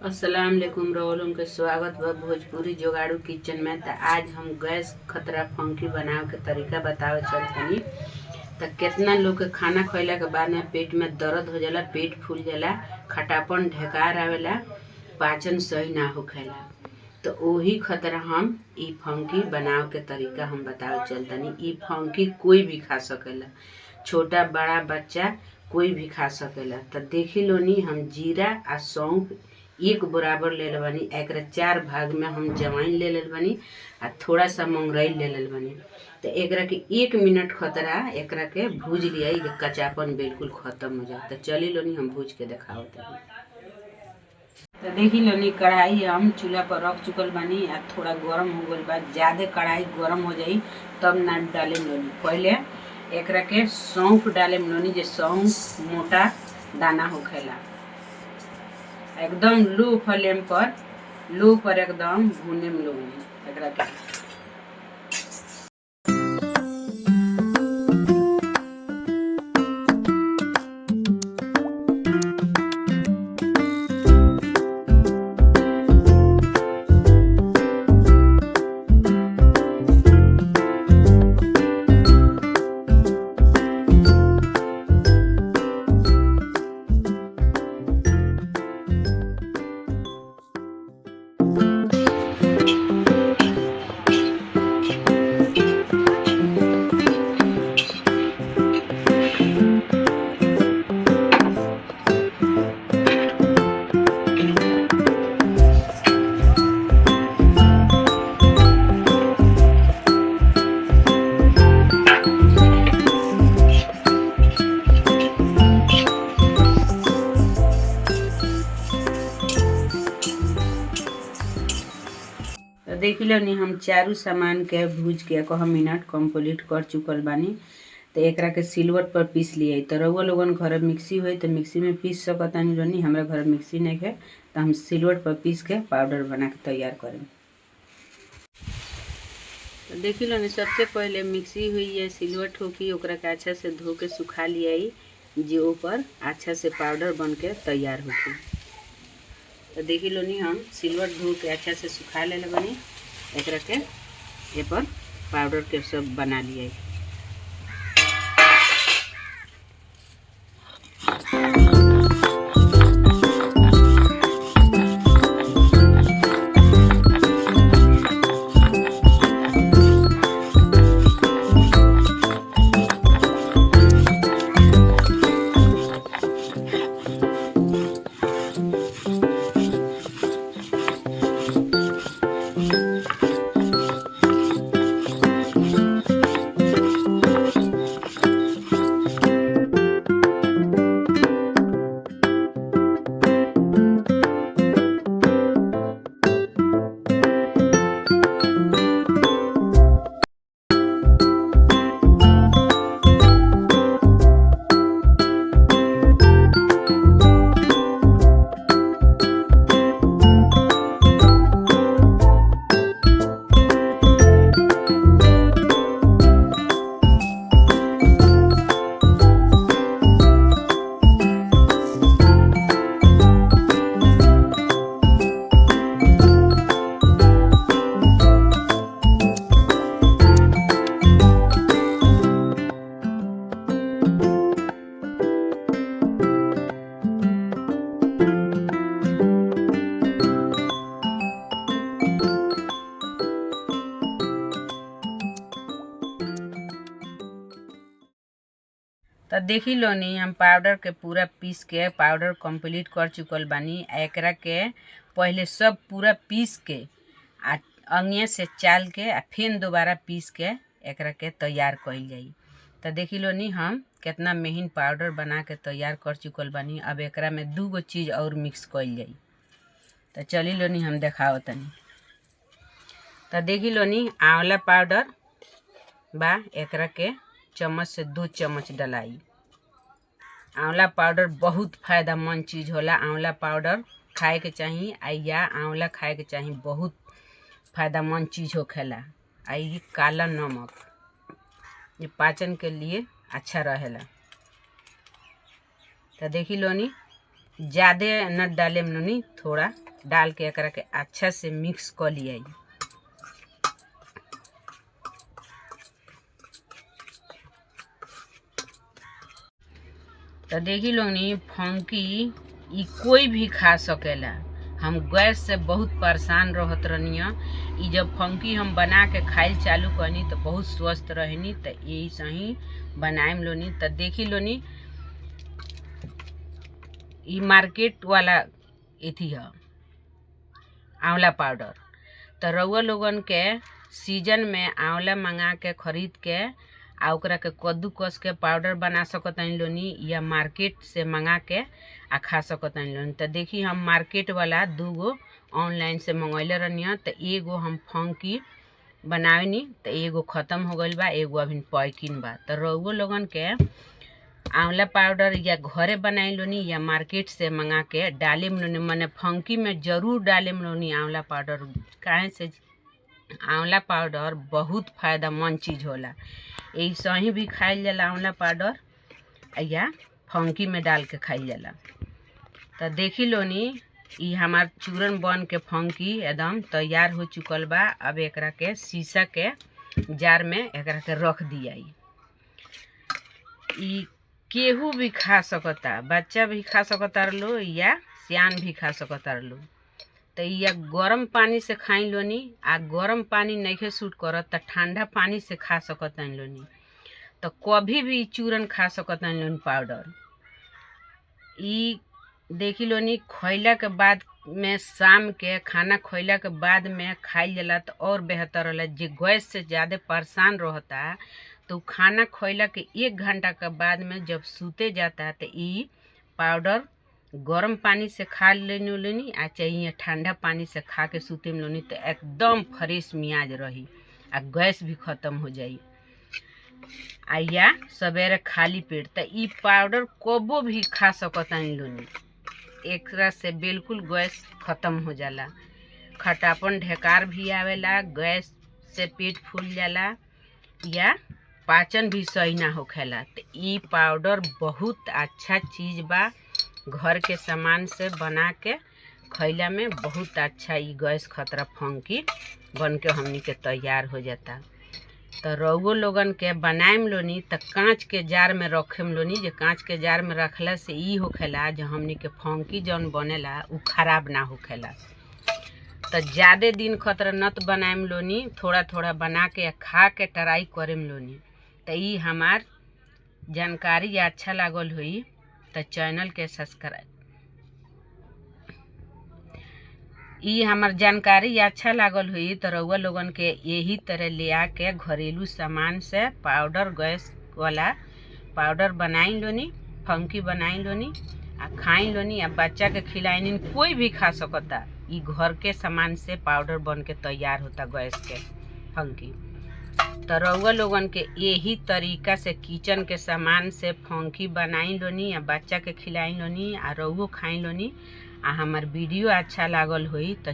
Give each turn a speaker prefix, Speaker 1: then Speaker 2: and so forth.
Speaker 1: अस्सलाम वालेकुम रवलों के स्वागत बा भोजपुरी जोगाड़ू किचन में। तो आज हम गैस खतरा फंकी बनावे के तरीका बतावे चलतनी। तो कितना लोग के खाना खइला के बाद में पेट में दर्द हो जाला, पेट फूल जाला, खटापन ढेकार आवेला, पाचन सही ना होखेला। तो वही खतरा हम ई फंकी बनावे के तरीका हम बतावे चलतनी। ई फंकी कोई भी खा सकेला, छोटा बड़ा बच्चा कोई भी खा सकेला। तो देखी लोनी हम जीरा आ सौंफ एक बराबर ले बानी। एक 4 भाग में हम जवाइन ले बानी आ थोड़ा सा मंगरई ले बानी। तो एकरा के 1 मिनट खतरा एकरा के भूज लिया, कचापन बिल्कुल खत्म हो जाए। तो चली लोनी हम भूज के दिखाओ। तो देखी लोनी कढ़ाई हम चूल्हा पर रख चुकल बानी आ थोड़ा गरम हो गल बा। ज़्यादा कढ़ाई गरम हो जाई तब ना डाले लोनी। पहले एकरा के सौंफ डाले लोनी, जे सौंफ मोटा दाना होखेला। एकदम लो फ्लेम पर एकदम भूने में लोगी एकरा के। तो देख लो हम चारू सामान के भूज के 1 मिनट कंप्लीट कर चुकल बानी। तो एकरा के सिलवट पर पीस लिए। तो रउआ लोगन घर मिक्सी हुई तो मिक्सी में पीस सकतानी लोनी। हमरा घर मिक्सी नहीं है तो हम सिलवट पर पीस के पाउडर बना के तैयार करें। तो देखी लोनी सबसे पहले मिक्सी हुई है सिलवट होकी, ओकरा के अच्छा से धो के सुखा लिया जे ऊपर अच्छा से पाउडर बन के तैयार होकी। तो देखी लोनी हम सिलवट धो के अच्छा से सुखा ले बनी। एकरा के ए पर पाउडर के सब बना लिए। तो देखी लोनी हम पाउडर के पूरा पीस के पाउडर कंप्लीट कर चुकल बानी। एकरा के पहले सब पूरा पीस के आ अंगिया से चाल के आ फिर दोबारा पीस के एकरा के तैयार कइल जाई। तो देखी लोनी हम कितना महीन पाउडर बना के तैयार कर चुकल बानी। अब एकरा में 2 गो चीज़ और मिक्स कइल जाई। तो चली लोनी हम देखाओ तनी। तो देखी लोनी आंवला पाउडर बा, एकरा के चम्मच से 2 चम्मच डलाई। आंवला पाउडर बहुत फायदेमंद चीज़ होला। आंवला पाउडर खाए के चाहिए या आंवला खाए के चाहिए, बहुत फायदेमंद चीज़ होखेला। ये काला नमक ये पाचन के लिए अच्छा रहेला। तो देखी लोनी ज़्यादा न डाले लोनी, थोड़ा डाल के एकरा के अच्छा से मिक्स कर लिया। तो देखी लोग नी फंकी ई कोई भी खा सकेला। हम गैस से बहुत परेशान रहत रहनी। जब फंकी हम बना के खाइल चालू करनी तो बहुत स्वस्थ रहनी। तो यही सही बनाएम लोनी। तो देखी लोनी ई मार्केट वाला एथी है आंवला पाउडर। तो रउआ लोगन के सीजन में आंवला मंगा के खरीद के आ ओकरा के कद्दूकस के पाउडर बना सकतानी लोनी, या मार्केट से मंगा के आ खा सकतानी लोनी। तो देखी हम मार्केट वाला 2 गो ऑनलाइन से मंगैले रहनी। तो एगो हम फंकी बनावेनी तो एगो ख़त्म हो गइल बा, एगो अभी पैकिंग बा। तो रउआ लोगन के आंवला पाउडर या घरे बनाई लोनी या मार्केट से मंगा के डालेम लोनी। मने फंकी में जरूर डालेम लोनी आंवला पाउडर। काहे से आंवला पाउडर बहुत फायदेमंद चीज़ होला। ऐसा ही भी खाइल जाला आंवला पाउडर, या फंकी में डाल के खाइल जाला। तो देखी लोनी ई हमार चूरन बन के फंकी एकदम तैयार हो चुकल बा। अब एकरा के शीशा के जार में एकरा के रख दिया। ई केहू भी खा सकता, बच्चा भी खा सकता लो या सियान भी खा सकता लो। तो या गरम पानी से खाई लोनी, आ गरम पानी नहीं सूट करत तो ठंडा पानी से खा सकता लोनी। तो कभी भी चूरन खा सकता लोनी पाउडर। ई देखी लोनी खइला के बाद में शाम के खाना खइला के बाद में खाइल जाला तो और बेहतर होला। जे गैस से ज़्यादा परेशान रहता तो खाना खइला के 1 घंटा के बाद में जब सूते जाता तो ई पाउडर गरम पानी से खा लेनी लोनी, आ चाहिए ठंडा पानी से खा के सूते में लोनी। तो एकदम फ्रेश मियाज रही आ गैस भी ख़त्म हो जाई। आ या सवेरे खाली पेट तो ई पाउडर कबो भी खा सकतानी लोनी। एकरा से बिल्कुल गैस ख़त्म हो जाला। खटापन ढेकार भी आवेला, गैस से पेट फूल जाला, या पाचन भी सही ना होखेला। तो ई पाउडर बहुत अच्छा चीज़ बा। घर के सामान से बना के खइला में बहुत अच्छा ई गैस खतरा फंकी बन के हमनी के तैयार हो जाता। तो रउआ लोगन के बनाएम लोनी तो कांच के जार में रखेम लोनी। जे कांच के जार में रखला से ई होखेला जो हमनी के फंकी जौन बनेला उ खराब ना होखेला। तो ज़्यादा दिन खतरा नत बनाएम लोनी, थोड़ा थोड़ा बना के खा के ट्राई करेम लोनी। तो ई हमार जानकारी अच्छा लागल हुई तो चैनल के सब्सक्राइब, ई हमार जानकारी अच्छा लागल हुई तो रउआ लोगन के यही तरह ले आके घरेलू सामान से पाउडर गैस वाला पाउडर बनाई लोनी, फंकी बनाई लोनी आ खाई लोनी, आ बच्चा के खिलाई। कोई भी खा सकता। ई घर के सामान से पाउडर बन के तैयार होता गैस के फंकी। तो रउआ लोगन के यही तरीका से किचन के सामान से फंकी बनाई लोनी, आ बच्चा के खिलाई लोनी, आ रउओ खाई लोनी। आ हमार वीडियो अच्छा लागल हुई तो